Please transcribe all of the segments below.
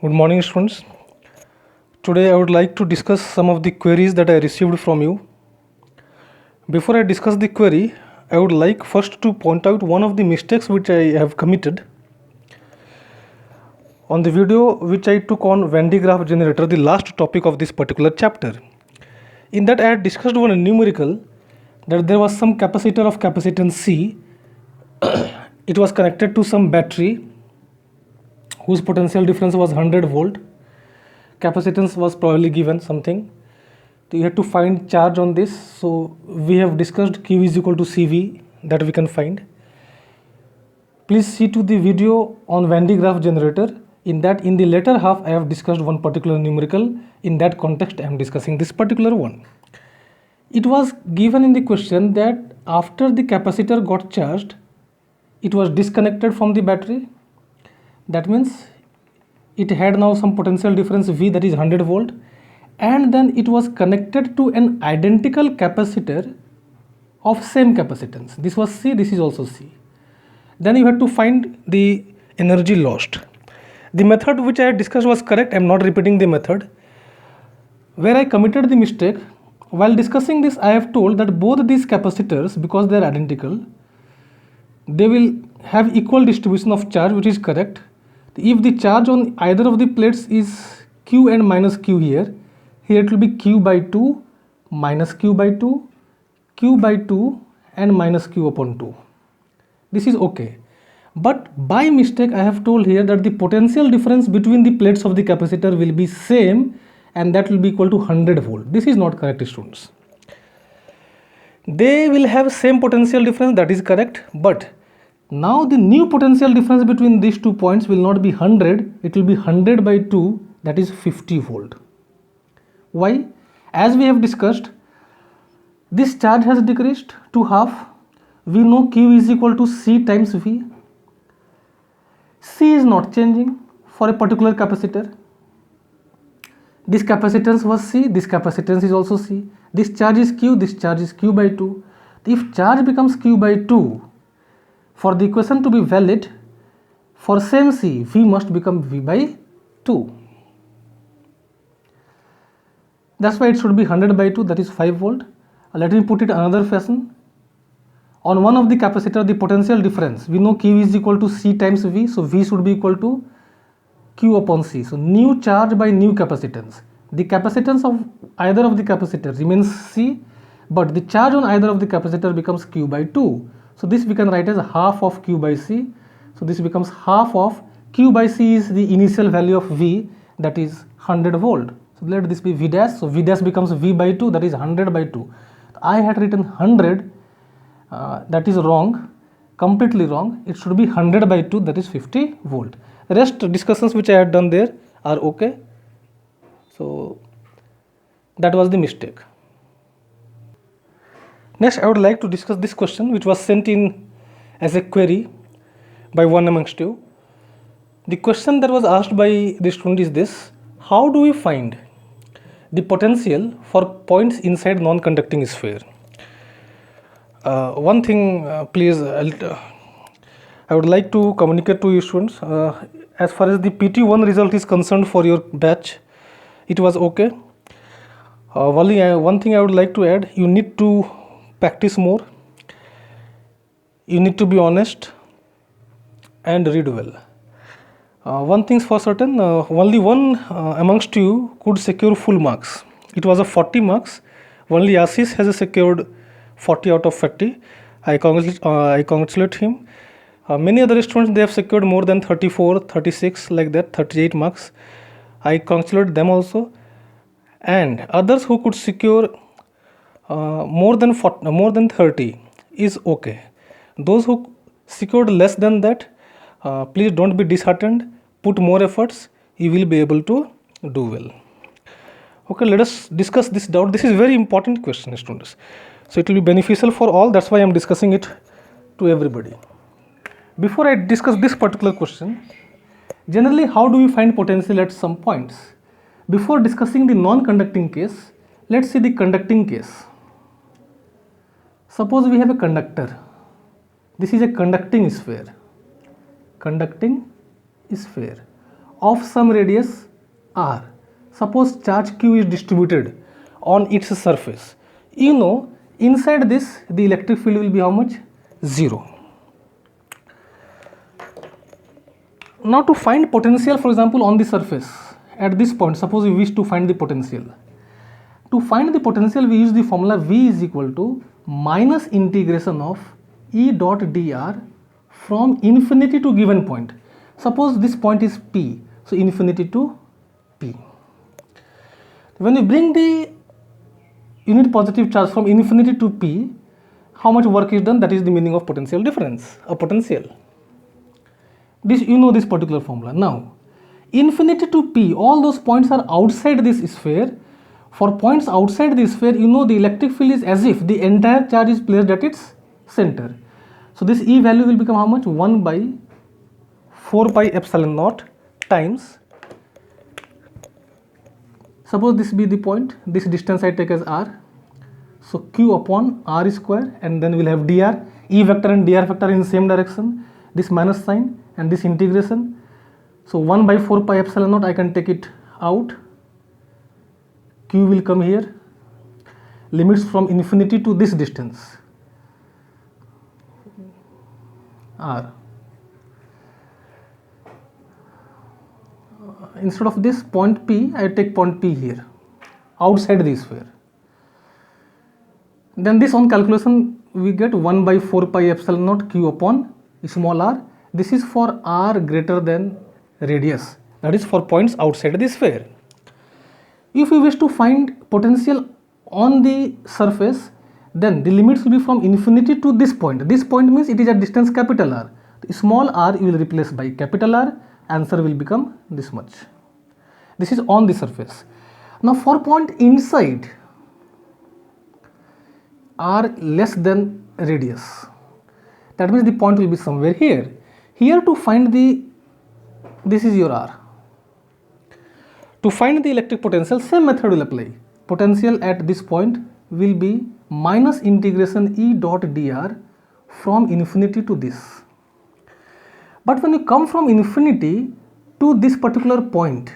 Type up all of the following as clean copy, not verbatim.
Good morning, students. Today I would like to discuss some of the queries that I received from you. Before I discuss the query, I would like first to point out one of the mistakes which I have committed. On the video which I took on Venn diagram generator, the last topic of this particular chapter. In that I had discussed one numerical that there was some capacitor of capacitance C. It was connected to some battery whose potential difference was 100 volt. Capacitance was probably given something. So you have to find charge on this. So we have discussed Q is equal to CV, that we can find. Please see to the video on Venn diagram generator. In the later half I have discussed one particular numerical. In that context I am discussing this particular one. It was given in the question that after the capacitor got charged, it was disconnected from the battery. That means it had now some potential difference V, that is 100 volt, and then it was connected to an identical capacitor of same capacitance. This was C, this is also C. Then you have to find the energy lost. The method which I had discussed was correct. I am not repeating the method. Where I committed the mistake, while discussing this I have told that both these capacitors, because they are identical, they will have equal distribution of charge, which is correct. If the charge on either of the plates is Q and minus Q here it will be Q by 2 minus Q by 2, Q by 2 and minus Q upon 2. This is okay. But by mistake I have told here that the potential difference between the plates of the capacitor will be same, and that will be equal to 100 volt. This is not correct, students. They will have same potential difference, that is correct, but now the new potential difference between these 2 points will not be 100, it will be 100 by 2, that is 50 volt. Why? As we have discussed, this charge has decreased to half. We know Q is equal to C times V. C is not changing for a particular capacitor. This capacitance was C, this capacitance is also C. This charge is Q, this charge is Q by 2. If charge becomes Q by 2, for the equation to be valid, for same C, V must become V by 2. That's why it should be 100 by 2, that is 5 volt. Let me put it another fashion. On one of the capacitor, the potential difference, we know Q is equal to C times V, so V should be equal to Q upon C. So new charge by new capacitance. The capacitance of either of the capacitor remains C, but the charge on either of the capacitor becomes Q by 2. So this we can write as half of Q by C. So this becomes half of Q by C is the initial value of V, that is 100 volt. So let this be V dash. So V dash becomes V by 2, that is 100 by 2. I had written 100, that is wrong, completely wrong. It should be 100 by 2, that is 50 volt. Rest discussions which I had done there are okay. So that was the mistake. Next I would like to discuss this question which was sent in as a query by one amongst you. The question that was asked by the student is this: how do we find the potential for points inside non-conducting sphere? One thing please, I would like to communicate to you students, as far as the PT1 result is concerned for your batch, it was okay. Only one thing I would like to add: you need to practice more, you need to be honest and read well. One thing for certain, only one amongst you could secure full marks. It was a 40 marks. Only Ashish has secured 40 out of 40. I congratulate him. Many other students, they have secured more than 34, 36, like that, 38 marks. I congratulate them also. And others who could secure more than 30 is okay. Those who secured less than that, please don't be disheartened. Put more efforts, you will be able to do well. Okay, let us discuss this doubt. This is very important question, students. So it will be beneficial for all. That's why I am discussing it to everybody. Before I discuss this particular question, generally how do we find potential at some points? Before discussing the non-conducting case, let's see the conducting case. Suppose we have a conductor. This is a conducting sphere. Conducting sphere. of some radius r. Suppose charge q is distributed on its surface. You know, inside this the electric field will be how much? 0. Now to find potential, for example, on the surface at this point, suppose we wish to find the potential. To find the potential, we use the formula V is equal to minus integration of E dot dr from infinity to given point. Suppose this point is P, so infinity to P. When you bring the unit positive charge from infinity to P, how much work is done? That is the meaning of potential difference, or potential. This, you know this particular formula. Now, infinity to P, all those points are outside this sphere. For points outside the sphere, you know the electric field is as if the entire charge is placed at its center. So this E value will become how much? 1 by 4 pi epsilon naught times, suppose this be the point, this distance I take as r, so q upon r square, and then we'll have dr, E vector and dr vector in same direction, this minus sign and this integration. So 1 by 4 pi epsilon naught, I can take it out, q will come here, limits from infinity to this distance r. Instead of this point P, I take point P here, outside the sphere. Then this on calculation we get 1 by 4 pi epsilon naught q upon small r. This is for r greater than radius, that is for points outside the sphere. If we wish to find potential on the surface, then the limits will be from infinity to this point. This point means it is at distance capital R. The small r you will replace by capital R. Answer will become this much. This is on the surface. Now for point inside r less than radius, that means the point will be somewhere here. Here to find the, this is your r. To find the electric potential, same method will apply. Potential at this point will be minus integration E dot dr from infinity to this. But when you come from infinity to this particular point,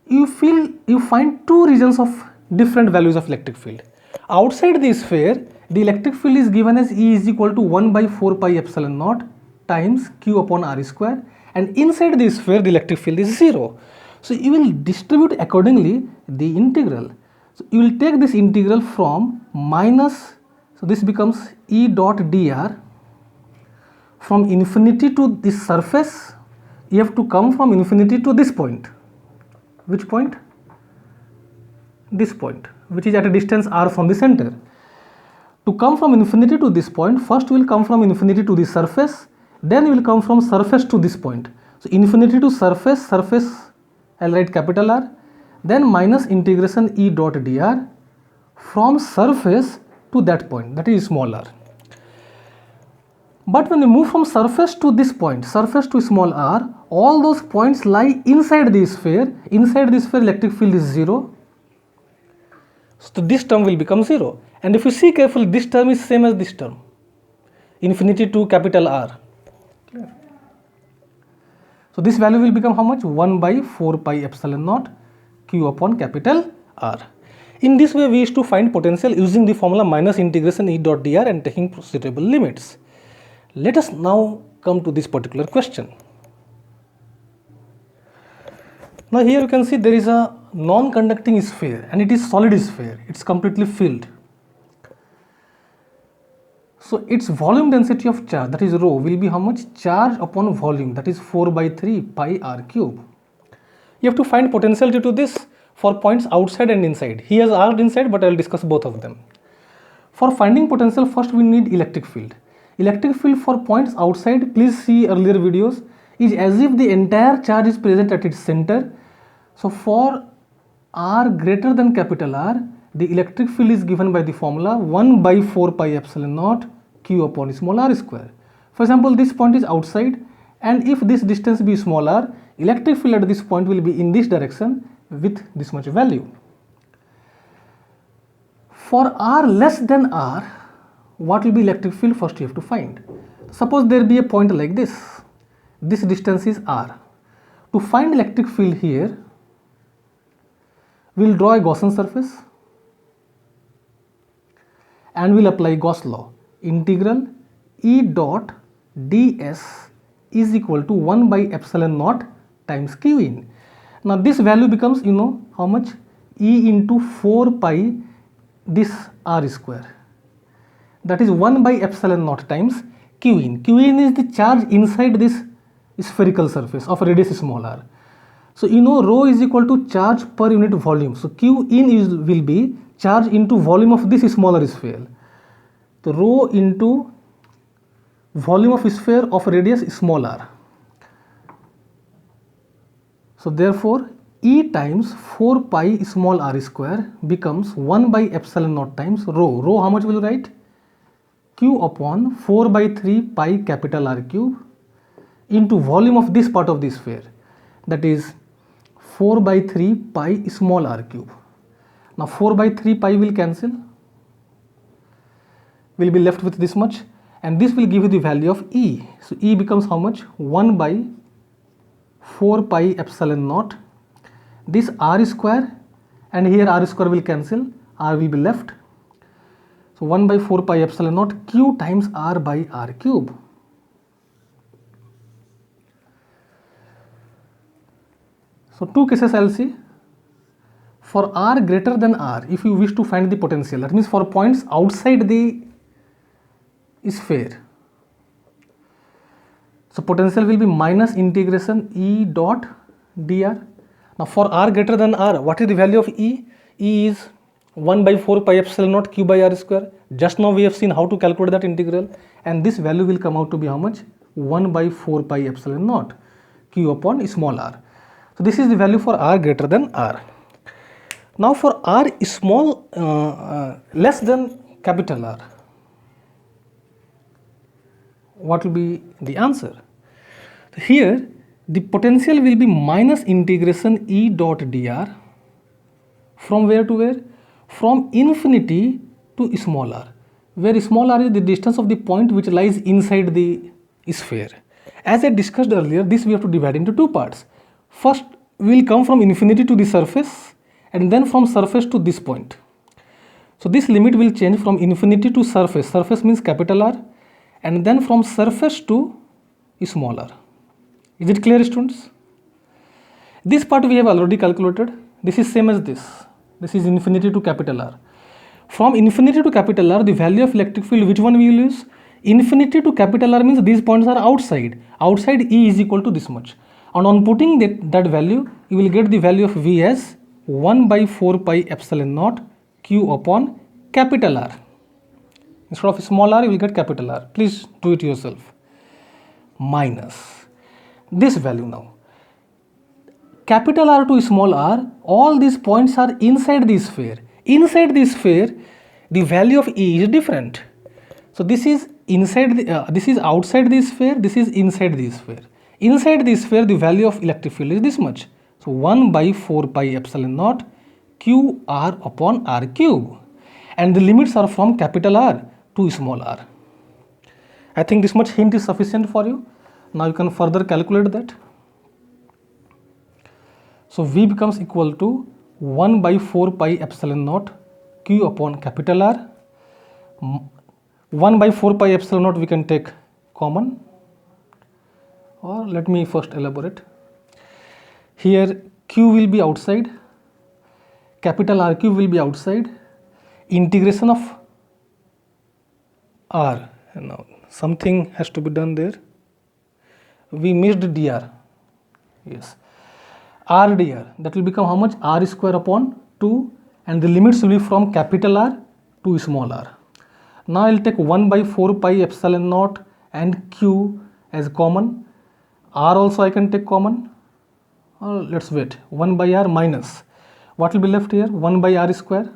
you find two regions of different values of electric field. Outside the sphere, the electric field is given as E is equal to 1 by 4 pi epsilon naught times q upon r square, and inside the sphere the electric field is 0. So you will distribute accordingly the integral. So you will take this integral from minus, so this becomes E dot dr from infinity to this surface. You have to come from infinity to this point. Which point? This point, which is at a distance r from the center. To come from infinity to this point, first we will come from infinity to the surface, then we will come from surface to this point. So infinity to surface, I'll write capital R, then minus integration E dot dr from surface to that point, that is small r. But when you move from surface to this point, surface to small r, all those points lie inside the sphere. Inside the sphere electric field is 0. So this term will become 0. And if you see carefully, this term is same as this term, infinity to capital R. Clear? So this value will become how much? 1 by 4 pi epsilon naught q upon capital R. In this way we used to find potential using the formula minus integration E dot dr and taking suitable limits. Let us now come to this particular question. Now here you can see there is a non-conducting sphere and it is solid sphere, it's completely filled. So its volume density of charge, that is rho, will be how much? Charge upon volume, that is 4 by 3 pi r cube. You have to find potential due to this for points outside and inside. He has r inside, but I will discuss both of them. For finding potential, first we need electric field. Electric field for points outside, please see earlier videos, is as if the entire charge is present at its center. So for r greater than capital R, the electric field is given by the formula 1 by 4 pi epsilon naught q upon small r square. For example, this point is outside, and if this distance be small r, electric field at this point will be in this direction with this much value. For r less than r, what will be electric field? First you have to find. Suppose there be a point like this. This distance is r. To find electric field here, we'll draw a Gaussian surface and we'll apply Gauss law. Integral E dot ds is equal to 1 by epsilon naught times q in. Now this value becomes, you know, how much? E into 4 pi this r square. That is 1 by epsilon naught times q in. Q in is the charge inside this spherical surface of radius small r. So you know rho is equal to charge per unit volume. So q in will be charge into volume of this smaller sphere. So rho into volume of sphere of radius small r. So therefore E times 4 pi small r square becomes 1 by epsilon naught times rho. Rho how much will you write? Q upon 4 by 3 pi capital R cube into volume of this part of the sphere, that is 4 by 3 pi small r cube. Now 4 by 3 pi will cancel, will be left with this much, and this will give you the value of E. So E becomes how much? 1 by 4 pi epsilon naught, this r square, and here r square will cancel, r will be left. So 1 by 4 pi epsilon naught q times r by r cube. So two cases I'll see. For r greater than r, if you wish to find the potential, that means for points outside the sphere, so potential will be minus integration E dot dr. Now for r greater than r, what is the value of E? E is 1 by 4 pi epsilon naught q by r square. Just now we have seen how to calculate that integral, and this value will come out to be how much? 1 by 4 pi epsilon naught q upon small r. So this is the value for r greater than r. Now for r small less than capital R, what will be the answer? Here the potential will be minus integration E dot dr from where to where? From infinity to small r, where small r is the distance of the point which lies inside the sphere. As I discussed earlier, this we have to divide into two parts. First we will come from infinity to the surface, and then from surface to this point. So this limit will change from infinity to surface. Surface means capital R, and then from surface to small r. Is it clear, students? This part we have already calculated. This is same as this. This is infinity to capital R. From infinity to capital R, the value of electric field, which one we will use? Infinity to capital R means these points are outside. Outside E is equal to this much. And on putting that value, you will get the value of V as 1 by 4 pi epsilon naught q upon capital R. Instead of small r, you will get capital R. Please do it yourself. Minus this value now. Capital R to small r, all these points are inside the sphere. Inside the sphere, the value of E is different. So this is inside the, this is outside the sphere, this is inside the sphere. Inside the sphere, the value of electric field is this much. So 1 by 4 pi epsilon naught q r upon r cube. And the limits are from capital R to small r. I think this much hint is sufficient for you. Now you can further calculate that. So V becomes equal to 1 by 4 pi epsilon naught q upon capital R. 1 by 4 pi epsilon naught we can take common, or let me first elaborate. Here q will be outside, capital R cube will be outside, integration of r, and now something has to be done there. We missed dr, yes, r dr, that will become how much? R square upon 2, and the limits will be from capital R to small r. Now I will take 1 by 4 pi epsilon naught and q as common. R also I can take common. Let's wait. 1 by r minus, what will be left here? 1 by r square,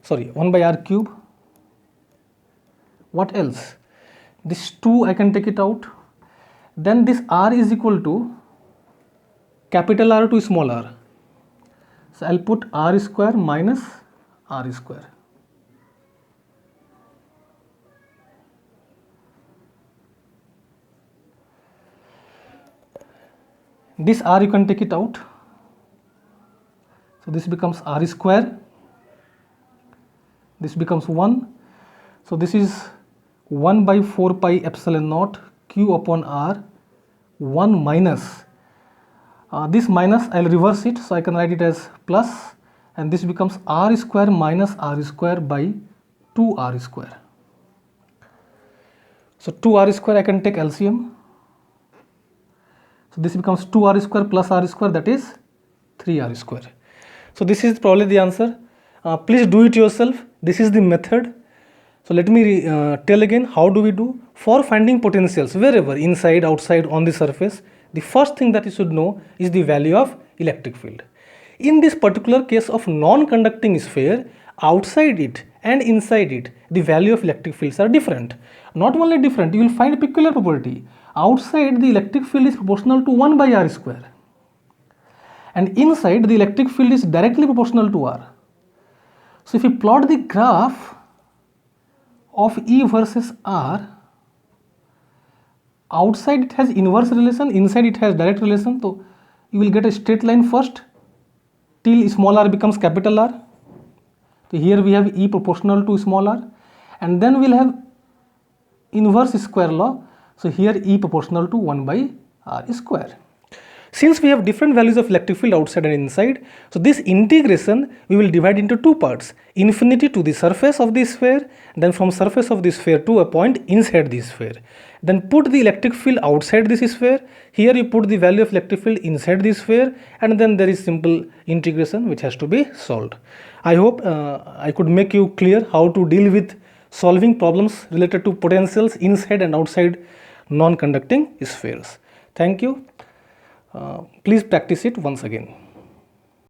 sorry, 1 by r cube. What else? This 2 I can take it out. Then this r is equal to capital R to small r. So I'll put r square minus r square. This r you can take it out, so this becomes r square, this becomes 1, so this is 1 by 4 pi epsilon naught q upon r, 1 minus, this minus I'll reverse it, so I can write it as plus, and this becomes r square minus r square by 2r square. So 2r square I can take LCM, so this becomes 2r square plus r square, that is 3r square. So this is probably the answer. Please do it yourself. This is the method. So let me tell again, how do we do? For finding potentials wherever, inside, outside, on the surface, the first thing that you should know is the value of electric field. In this particular case of non-conducting sphere, outside it and inside it, the value of electric fields are different. Not only different, you will find a peculiar property. Outside, the electric field is proportional to 1 by r square, and inside the electric field is directly proportional to r. So if you plot the graph of E versus R, outside it has inverse relation, inside it has direct relation. So you will get a straight line first till small r becomes capital R. So here we have E proportional to small r, and then we will have inverse square law. So here E proportional to 1 by r square. Since we have different values of electric field outside and inside, so this integration we will divide into two parts: infinity to the surface of the sphere, then from surface of the sphere to a point inside the sphere. Then put the electric field outside this sphere, here you put the value of electric field inside the sphere, and then there is simple integration which has to be solved. I hope I could make you clear how to deal with solving problems related to potentials inside and outside non-conducting spheres. Thank you. Please practice it once again.